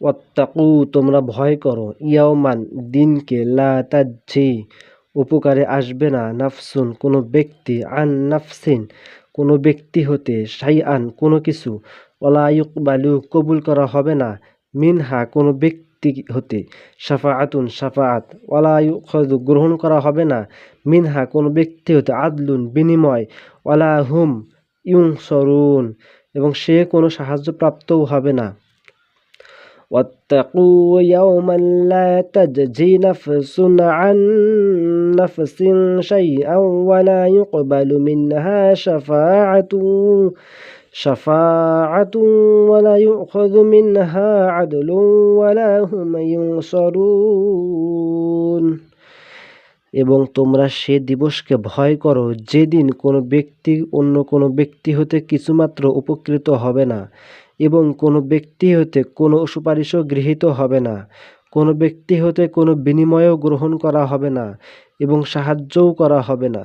ওয়াত্তাকু তোমরা ভয় করো ইয়াওমান দিনকে লা তাজ্জি উপকারে আসবে না নাফসুন কোনো ব্যক্তি আন নাফসিন কোনো ব্যক্তি হতে শাইআন কোনো কিছু ওয়ালা ইউকবালু কবুল করা হবে না মিনহা কোনো ব্যক্তি হতে শাফাআতুন শাফাআত ওয়ালা ইউখাযু গ্রহণ করা হবে না মিনহা কোনো ব্যক্তি হতে আদলুন বিনিময় ওয়ালা হুম ইউনসরুন এবং সে কোনো সাহায্যপ্রাপ্তও হবে না। واتقوا يوما لا تجزي نفس عن نفس شيئا ولا يقبل منها شفاعة ولا يؤخذ منها عدل ولا هم ينصرون এবং তোমরা সে দিবসকে ভয় করো যেদিন কোনো ব্যক্তি অন্য কোনো ব্যক্তি হতে কিছুমাত্র উপকৃত হবে না এবং কোনো ব্যক্তি হতে কোনো সুপারিশও গৃহীত হবে না, কোনো ব্যক্তি হতে কোনো বিনিময়ও গ্রহণ করা হবে না এবং সাহায্যও করা হবে না।